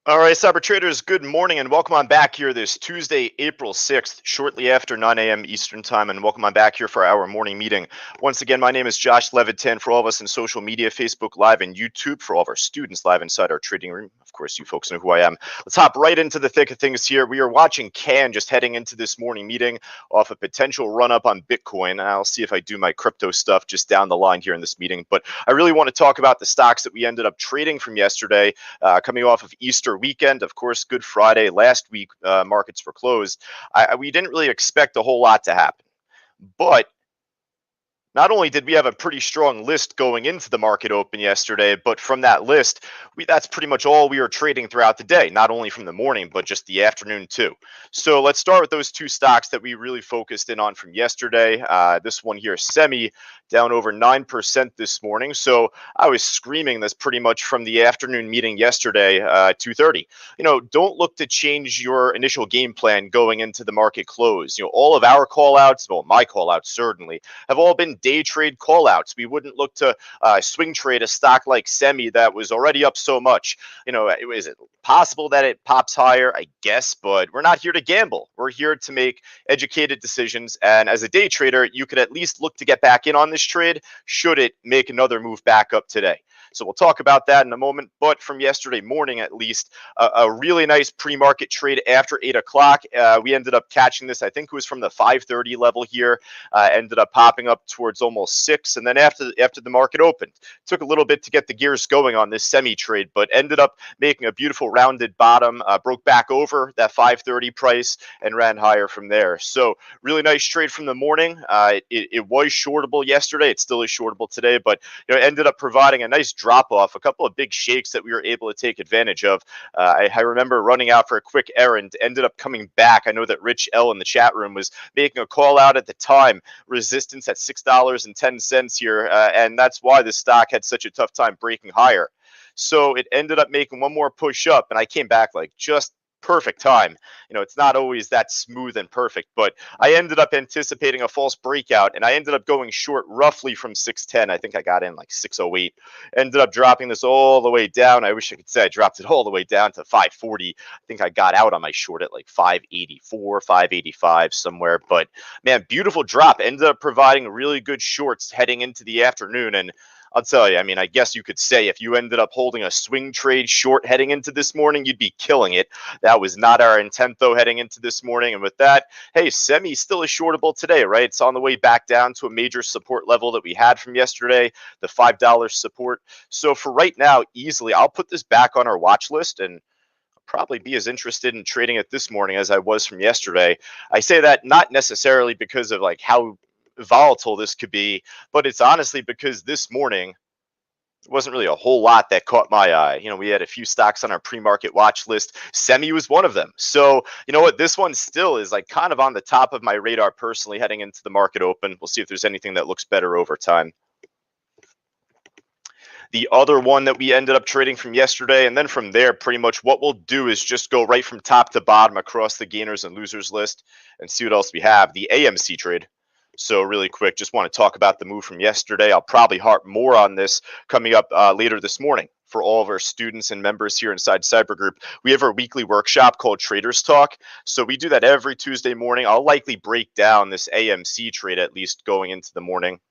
All right, cyber traders, good morning and welcome on back here this Tuesday, April 6th, shortly after 9 a.m. Eastern Time, and welcome on back here for our morning meeting. Once again, my name is Josh Levitan for all of us in social media, Facebook Live and YouTube, for all of our students live inside our trading room. Of course, you folks know who I am. Let's hop right into the thick of things here. We are watching CAN just heading into this morning meeting off a potential run up on Bitcoin. I'll see if I do my crypto stuff just down the line here in this meeting, but I really want to talk about the stocks that we ended up trading from yesterday, coming off of Easter weekend. Of course, Good Friday last week, markets were closed. We didn't really expect a whole lot to happen, but not only did we have a pretty strong list going into the market open yesterday, but from that list, that's pretty much all we were trading throughout the day, not only from the morning, but just the afternoon too. So let's start with those two stocks that we really focused in on from yesterday. This one here, CEMI, down over 9% this morning. So I was screaming this pretty much from the afternoon meeting yesterday, 2:30. Don't look to change your initial game plan going into the market close. All of our call outs, well, my call outs certainly, have all been day trade call outs. We wouldn't look to swing trade a stock like CEMI that was already up so much. Is it possible that it pops higher? I guess, but we're not here to gamble. We're here to make educated decisions. And as a day trader, you could at least look to get back in on this trade should it make another move back up today. So we'll talk about that in a moment. But from yesterday morning, at least, a really nice pre-market trade after 8 o'clock. We ended up catching this. I think it was from the 5:30 level here. Ended up popping up towards almost 6, and then after the market opened, took a little bit to get the gears going on this CEMI trade, but ended up making a beautiful rounded bottom. Broke back over that 5:30 price and ran higher from there. So really nice trade from the morning. It was shortable yesterday. It still is shortable today, but ended up providing a nice drop off, a couple of big shakes that we were able to take advantage of. I remember running out for a quick errand, ended up coming back. I know that Rich L in the chat room was making a call out at the time, resistance at $6.10 here, and that's why the stock had such a tough time breaking higher. So it ended up making one more push up, and I came back like just perfect time. It's not always that smooth and perfect, but I ended up anticipating a false breakout, and I ended up going short roughly from 610. I think I got in like 608. Ended up dropping this all the way down. I wish I could say I dropped it all the way down to 540. I think I got out on my short at like 584, 585 somewhere. But man, beautiful drop. Ended up providing really good shorts heading into the afternoon. And I'll tell you, I guess you could say if you ended up holding a swing trade short heading into this morning, you'd be killing it. That was not our intent, though, heading into this morning. And with that, hey, CEMI still is shortable today, right? It's on the way back down to a major support level that we had from yesterday, the $5 support. So for right now, easily, I'll put this back on our watch list and probably be as interested in trading it this morning as I was from yesterday. I say that not necessarily because of like how volatile this could be, but it's honestly because this morning wasn't really a whole lot that caught my eye. We had a few stocks on our pre-market watch list. CEMI was one of them. So, you know what? This one still is like kind of on the top of my radar personally heading into the market open. We'll see if there's anything that looks better over time. The other one that we ended up trading from yesterday, and then from there, pretty much what we'll do is just go right from top to bottom across the gainers and losers list and see what else we have. The AMC trade. So really quick, just want to talk about the move from yesterday. I'll probably harp more on this coming up later this morning for all of our students and members here inside Cyber Group. We have our weekly workshop called Traders Talk. So we do that every Tuesday morning. I'll likely break down this AMC trade at least going into the morning.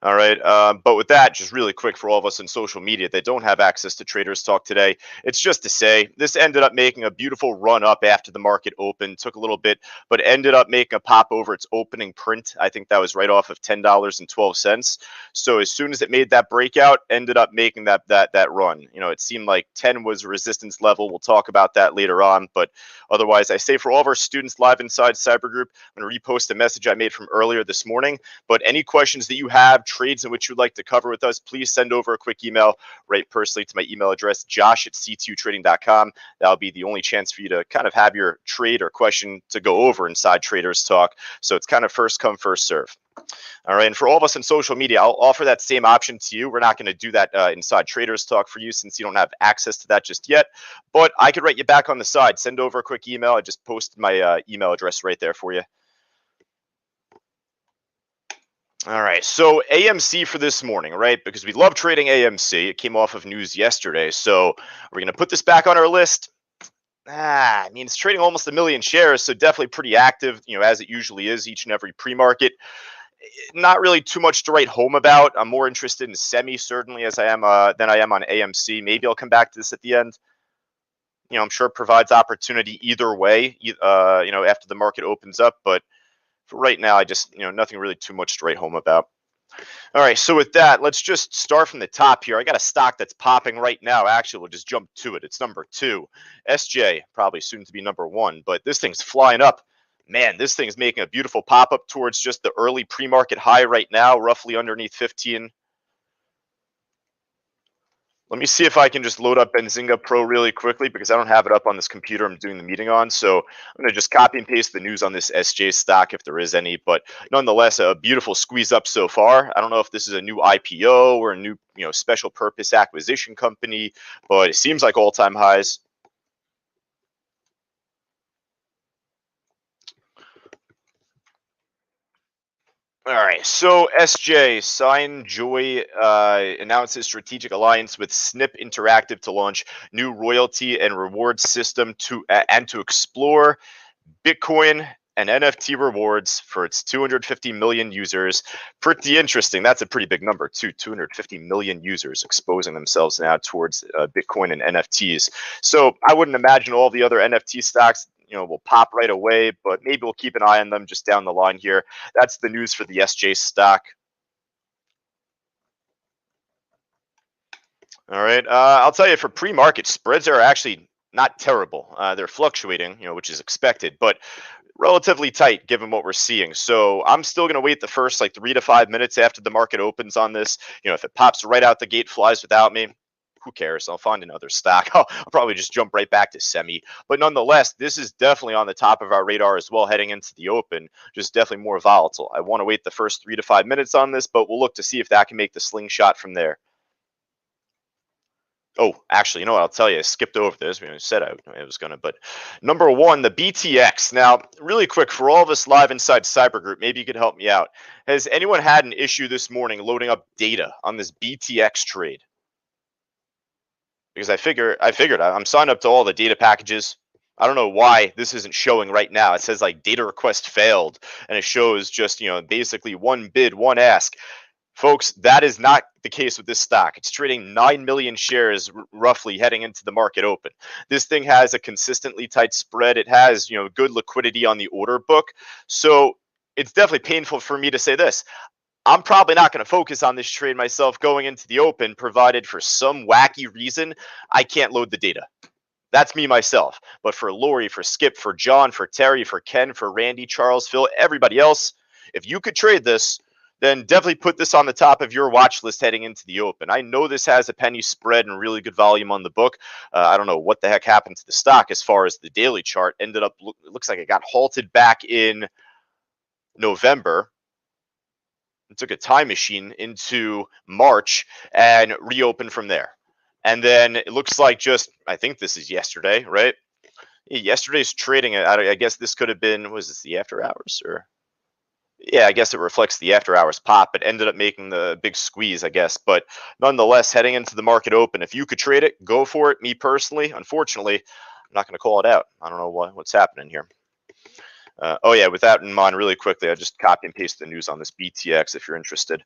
All right. But with that, just really quick for all of us in social media that don't have access to Traders Talk today, it's just to say this ended up making a beautiful run up after the market opened. Took a little bit, but ended up making a pop over its opening print. I think that was right off of $10.12. So as soon as it made that breakout, ended up making that run. It seemed like 10 was a resistance level. We'll talk about that later on. But otherwise, I say for all of our students live inside Cyber Group, I'm going to repost a message I made from earlier this morning. But any questions that you have, trades in which you'd like to cover with us, please send over a quick email right personally to my email address, josh@c2trading.com. That'll be the only chance for you to kind of have your trade or question to go over inside Traders Talk. So it's kind of first come, first serve. All right. And for all of us in social media, I'll offer that same option to you. We're not going to do that inside Traders Talk for you since you don't have access to that just yet. But I could write you back on the side. Send over a quick email. I just posted my email address right there for you. All right, so AMC for this morning, right? Because we love trading AMC. It came off of news yesterday. So we're going to put this back on our list. I mean, it's trading almost 1 million shares, so definitely pretty active, as it usually is each and every pre-market. Not really too much to write home about. I'm more interested in CEMI, certainly, as I am than I am on AMC. Maybe I'll come back to this at the end. I'm sure it provides opportunity either way, after the market opens up. But for right now, I just, nothing really too much to write home about. All right, so with that, let's just start from the top here. I got a stock that's popping right now. Actually, we'll just jump to it. It's number 2. SJ, probably soon to be number 1, but this thing's flying up. Man, this thing's making a beautiful pop up towards just the early pre-market high right now, roughly underneath 15. Let me see if I can just load up Benzinga Pro really quickly because I don't have it up on this computer I'm doing the meeting on. So I'm going to just copy and paste the news on this SJ stock if there is any. But nonetheless, a beautiful squeeze up so far. I don't know if this is a new IPO or a new special purpose acquisition company, but it seems like all-time highs. All right, so SJ, Joy announces strategic alliance with Snip Interactive to launch new royalty and reward system and to explore Bitcoin and NFT rewards for its 250 million users. Pretty interesting. That's a pretty big number too. 250 million users exposing themselves now towards Bitcoin and NFTs. So I wouldn't imagine all the other NFT stocks will pop right away, but maybe we'll keep an eye on them just down the line here. That's the news for the SJ stock. All right. I'll tell you, for pre-market, spreads are actually not terrible. They're fluctuating, which is expected, but relatively tight given what we're seeing. So I'm still going to wait the first 3 to 5 minutes after the market opens on this. If it pops right out the gate, flies without me, who cares? I'll find another stock. I'll probably just jump right back to CEMI. But nonetheless, this is definitely on the top of our radar as well heading into the open, just definitely more volatile. I want to wait the first 3 to 5 minutes on this, but we'll look to see if that can make the slingshot from there. Oh, actually, you know what? I'll tell you, I skipped over this. I said I was going to, but number 1, the BTX. Now, really quick, for all of us live inside Cyber Group, maybe you could help me out. Has anyone had an issue this morning loading up data on this BTX trade? Because I figured I'm signed up to all the data packages. I don't know why this isn't showing right now. It says data request failed, and it shows just, basically one bid, one ask. Folks, that is not the case with this stock. It's trading 9 million shares roughly heading into the market open. This thing has a consistently tight spread. It has, good liquidity on the order book. So it's definitely painful for me to say this. I'm probably not going to focus on this trade myself going into the open, provided for some wacky reason I can't load the data. That's me myself. But for Lori, for Skip, for John, for Terry, for Ken, for Randy, Charles, Phil, everybody else, if you could trade this, then definitely put this on the top of your watch list heading into the open. I know this has a penny spread and really good volume on the book. I don't know what the heck happened to the stock as far as the daily chart. Ended up, it looks like it got halted back in November. It took a time machine into March and reopened from there. And then it looks like I think this is yesterday, right? Yesterday's trading, I guess this could have been, was this the after hours or? Yeah, I guess it reflects the after hours pop. It ended up making the big squeeze, I guess. But nonetheless, heading into the market open, if you could trade it, go for it. Me personally, unfortunately, I'm not going to call it out. I don't know what's happening here. Oh yeah, with that in mind, really quickly, I just copy and paste the news on this BTX if you're interested.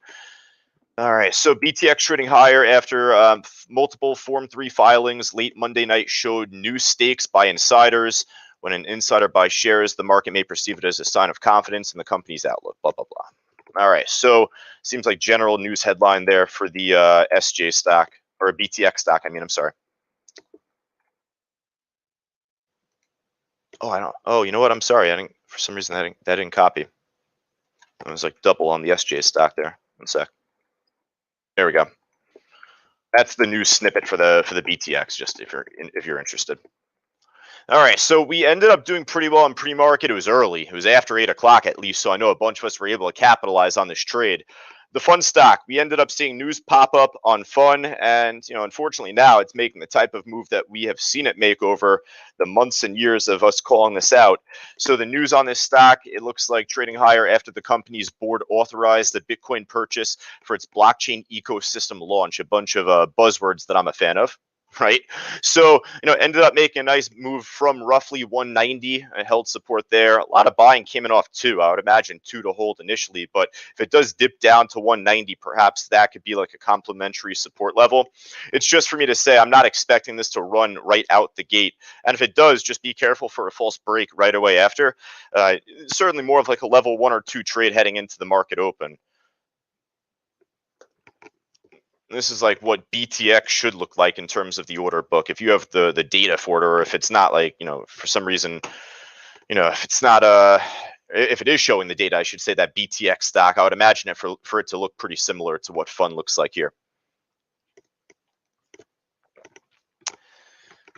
All right, so BTX trading higher after multiple Form 3 filings late Monday night showed new stakes by insiders. When an insider buys shares, the market may perceive it as a sign of confidence in the company's outlook, blah, blah, blah. All right, so seems like general news headline there for the SJ stock, or BTX stock, I'm sorry. Oh, I don't. Oh, you know what? I'm sorry. I didn't. For some reason, that didn't copy. It was double on the SJ stock there. One sec. There we go. That's the new snippet for the BTX. Just if you're interested. All right, so we ended up doing pretty well in pre-market. It was early. It was after 8 o'clock at least, so I know a bunch of us were able to capitalize on this trade. the PHUN stock, we ended up seeing news pop up on PHUN, and unfortunately now it's making the type of move that we have seen it make over the months and years of us calling this out. So the news on this stock, it looks like trading higher after the company's board authorized the Bitcoin purchase for its blockchain ecosystem launch, a bunch of buzzwords that I'm a fan of. Right. So, ended up making a nice move from roughly 190 and held support there. A lot of buying came in off two. I would imagine two to hold initially, but if it does dip down to 190, perhaps that could be like a complementary support level. It's just for me to say I'm not expecting this to run right out the gate. And if it does, just be careful for a false break right away after. Certainly more of like a level 1 or 2 trade heading into the market open. This is like what BTX should look like in terms of the order book. If you have the data for it, or if it's not like, for some reason, if it's not if it is showing the data, I should say that BTX stock, I would imagine it for it to look pretty similar to what PHUN looks like here.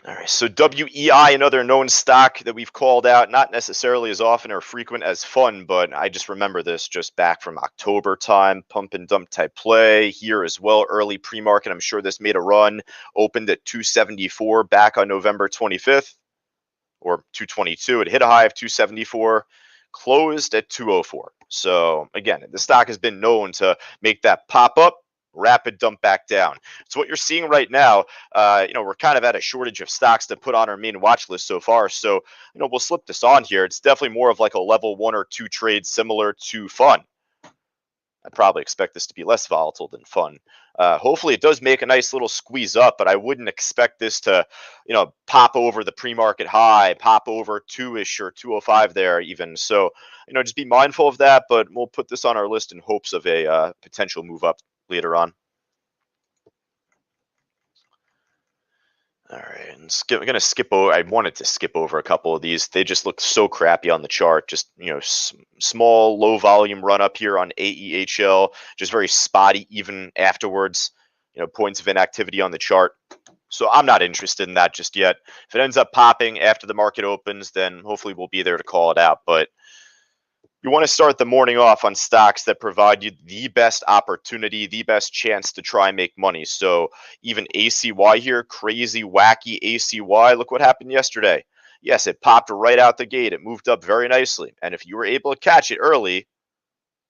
All right, so WEI, another known stock that we've called out, not necessarily as often or frequent as PHUN, but I just remember this just back from October time, pump and dump type play here as well, early pre-market. I'm sure this made a run, opened at 274 back on November 25th, or 222. It hit a high of 274, closed at 204. So again, the stock has been known to make that pop up, rapid dump back down. So what you're seeing right now, we're kind of at a shortage of stocks to put on our main watch list so far. So, we'll slip this on here. It's definitely more of like a level 1 or 2 trade similar to PHUN. I probably expect this to be less volatile than PHUN. Hopefully it does make a nice little squeeze up, but I wouldn't expect this to, pop over the pre-market high, pop over 2-ish or 205 there even. So, just be mindful of that, but we'll put this on our list in hopes of a potential move up later on. All right, and I'm going to skip over. I wanted to skip over a couple of these. They just look so crappy on the chart. Just, small, low volume run up here on AEHL, just very spotty even afterwards, points of inactivity on the chart. So I'm not interested in that just yet. If it ends up popping after the market opens, then hopefully we'll be there to call it out. But you want to start the morning off on stocks that provide you the best opportunity, the best chance to try and make money. So even ACY here, crazy, wacky ACY. Look what happened yesterday. Yes, it popped right out the gate. It moved up very nicely. And if you were able to catch it early,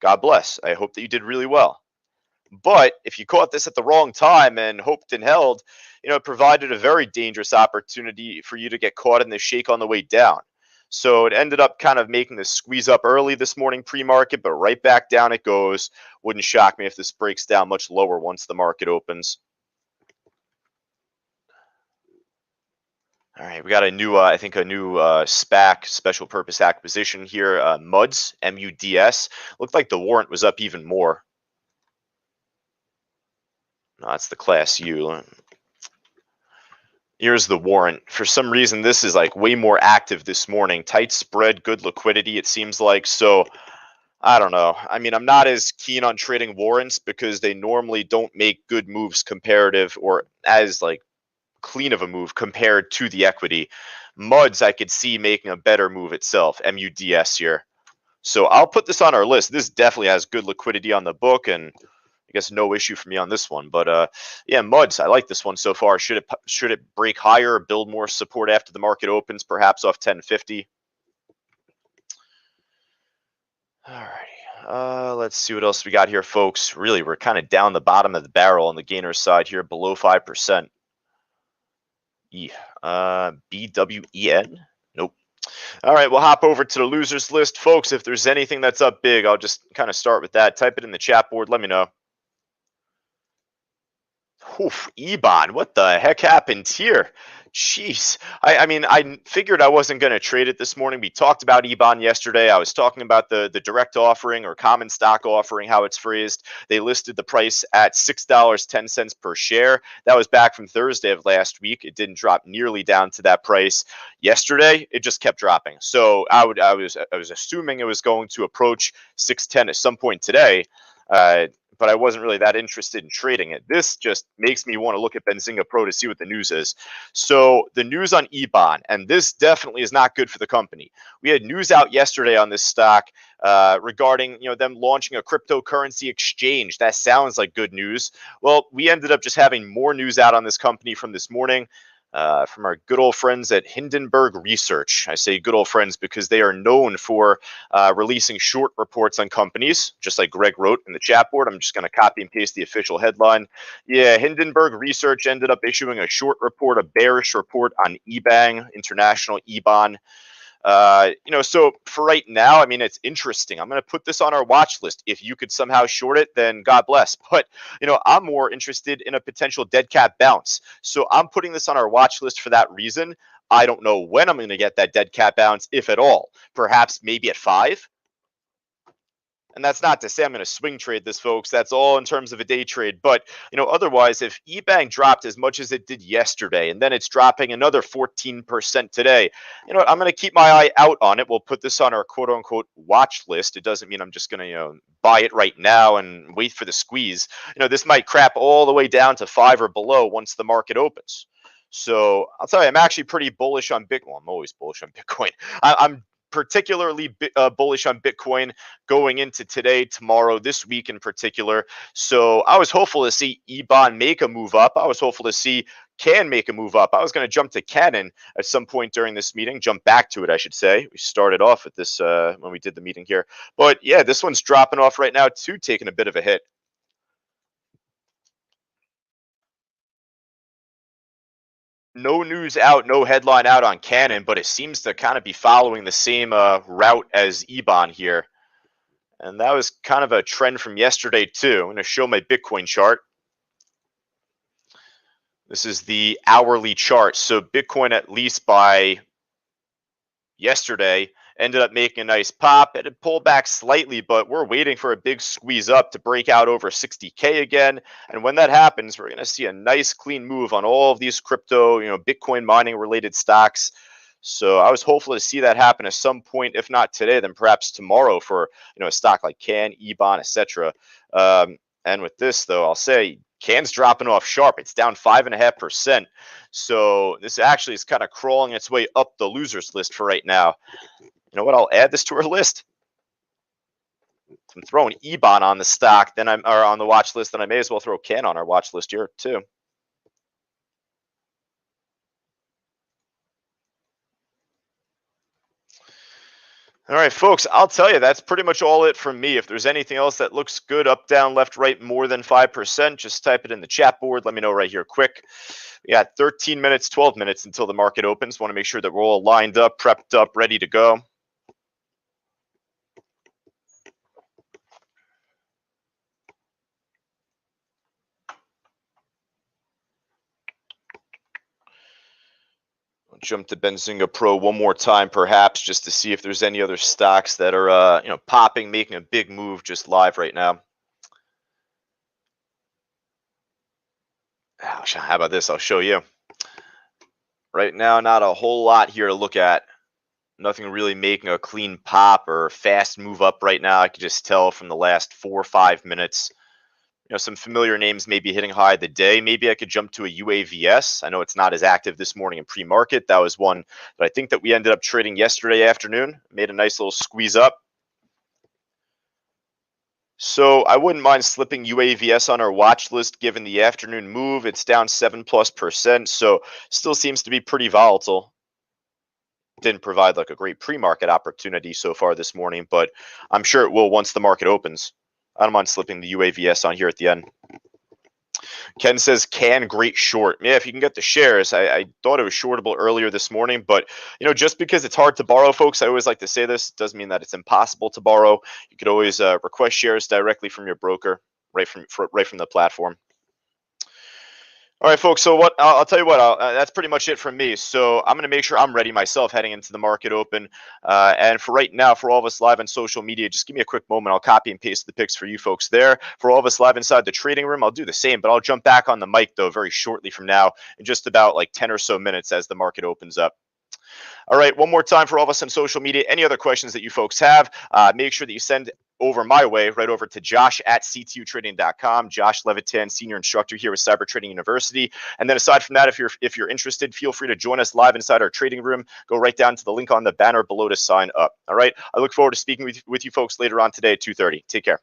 God bless. I hope that you did really well. But if you caught this at the wrong time and hoped and held, it provided a very dangerous opportunity for you to get caught in the shake on the way down. So it ended up kind of making this squeeze up early this morning pre-market, but right back down it goes. Wouldn't shock me if this breaks down much lower once the market opens. All right, we got a new, I think a new SPAC, special purpose acquisition here, MUDS, M-U-D-S. Looked like the warrant was up even more. No, that's the Class U. Here's the warrant. For some reason, this is like way more active this morning. Tight spread, good liquidity, it seems like. So, I don't know. I mean, I'm not as keen on trading warrants because they normally don't make good moves comparative or as like clean of a move compared to the equity. MUDS, I could see making a better move itself, MUDS here. So I'll put this on our list. This definitely has good liquidity on the book, and I guess no issue for me on this one. But yeah, MUDS, I like this one so far. Should it break higher, build more support after the market opens, perhaps off 1050? Alrighty. Let's see what else we got here, folks. Really, we're kind of down the bottom of the barrel on the gainer side here, below 5%. BWEN? Nope. All right, we'll hop over to the losers list. Folks, if there's anything that's up big, I'll just kind of start with that. Type it in the chat board. Let me know. Oof, Ebon, what the heck happened here? Jeez. I mean, I figured I wasn't going to trade it this morning. We talked about Ebon yesterday. I was talking about the direct offering or common stock offering, how it's phrased. They listed the price at $6.10 per share. That was back from Thursday of last week. It didn't drop nearly down to that price. Yesterday, it just kept dropping. So I was assuming it was going to approach 610 at some point today. But I wasn't really that interested in trading it. This just makes me want to look at Benzinga Pro to see what the news is. So the news on Ebon, and this definitely is not good for the company. We had news out yesterday on this stock regarding them launching a cryptocurrency exchange. That sounds like good news. Well, we ended up just having more news out on this company from this morning. From our good old friends at Hindenburg Research. I say good old friends because they are known for releasing short reports on companies, just like Greg wrote in the chat board. I'm just going to copy and paste the official headline. Yeah, Hindenburg Research ended up issuing a short report, a bearish report on eBang, International EBAN. So for right now, I mean, it's interesting. I'm going to put this on our watch list. If you could somehow short it, then God bless. But, I'm more interested in a potential dead cat bounce. So I'm putting this on our watch list for that reason. I don't know when I'm going to get that dead cat bounce, if at all. Perhaps maybe at 5. And that's not to say I'm going to swing trade this, folks. That's all in terms of a day trade. But, otherwise, if eBank dropped as much as it did yesterday, and then it's dropping another 14% today, I'm going to keep my eye out on it. We'll put this on our quote unquote watch list. It doesn't mean I'm just going to, buy it right now and wait for the squeeze. This might crap all the way down to 5 or below once the market opens. So I'll tell you, I'm actually pretty bullish on Bitcoin. Well, I'm always bullish on Bitcoin. I'm particularly bullish on Bitcoin going into today, tomorrow, this week in particular. So I was hopeful to see EBAN make a move up. I was hopeful to see CAN make a move up. I was going to jump to Canon at some point during this meeting, jump back to it, I should say. We started off at this when we did the meeting here. But yeah, this one's dropping off right now too, taking a bit of a hit. No news out, no headline out on Canon, but it seems to kind of be following the same route as EBAN here. And that was kind of a trend from yesterday too. I'm going to show my Bitcoin chart. This is the hourly chart. So Bitcoin, at least by yesterday, ended up making a nice pop. It had pulled back slightly, but we're waiting for a big squeeze up to break out over 60K again. And when that happens, we're going to see a nice clean move on all of these crypto, Bitcoin mining related stocks. So I was hopeful to see that happen at some point, if not today, then perhaps tomorrow for a stock like CAN, EBAN, etc. And with this, though, I'll say CAN's dropping off sharp. It's down 5.5%. So this actually is kind of crawling its way up the losers list for right now. You know what? I'll add this to our list. I'm throwing EBAN on the stock, then or on the watch list, then I may as well throw CAN on our watch list here too. All right, folks, I'll tell you, that's pretty much all it from me. If there's anything else that looks good, up, down, left, right, more than 5%, just type it in the chat board. Let me know right here quick. We got 13 minutes, 12 minutes until the market opens. Want to make sure that we're all lined up, prepped up, ready to go. Jump to Benzinga Pro one more time, perhaps, just to see if there's any other stocks that are, popping, making a big move just live right now. How about this? I'll show you. Right now, not a whole lot here to look at. Nothing really making a clean pop or fast move up right now. I can just tell from the last 4 or 5 minutes. Some familiar names may be hitting high of the day. Maybe I could jump to a UAVS. I know it's not as active this morning in pre-market. That was one that I think that we ended up trading yesterday afternoon. Made a nice little squeeze up. So I wouldn't mind slipping UAVS on our watch list given the afternoon move. It's down 7+%, so still seems to be pretty volatile. Didn't provide like a great pre-market opportunity so far this morning, but I'm sure it will once the market opens. I don't mind slipping the UAVS on here at the end. Ken says, CAN, great short. Yeah, if you can get the shares. I thought it was shortable earlier this morning, but just because it's hard to borrow, folks, I always like to say this, doesn't mean that it's impossible to borrow. You could always request shares directly from your broker, right from the platform. All right, folks. So what I'll tell you what, that's pretty much it from me. So I'm going to make sure I'm ready myself heading into the market open. And for right now, for all of us live on social media, just give me a quick moment. I'll copy and paste the picks for you folks there. For all of us live inside the trading room, I'll do the same, but I'll jump back on the mic though very shortly from now in just about like 10 or so minutes as the market opens up. All right, one more time for all of us on social media. Any other questions that you folks have, make sure that you send over my way, right over to josh@ctutrading.com. Josh Levitin, senior instructor here with Cyber Trading University. And then aside from that, if you're interested, feel free to join us live inside our trading room. Go right down to the link on the banner below to sign up. All right. I look forward to speaking with you folks later on today at 2:30. Take care.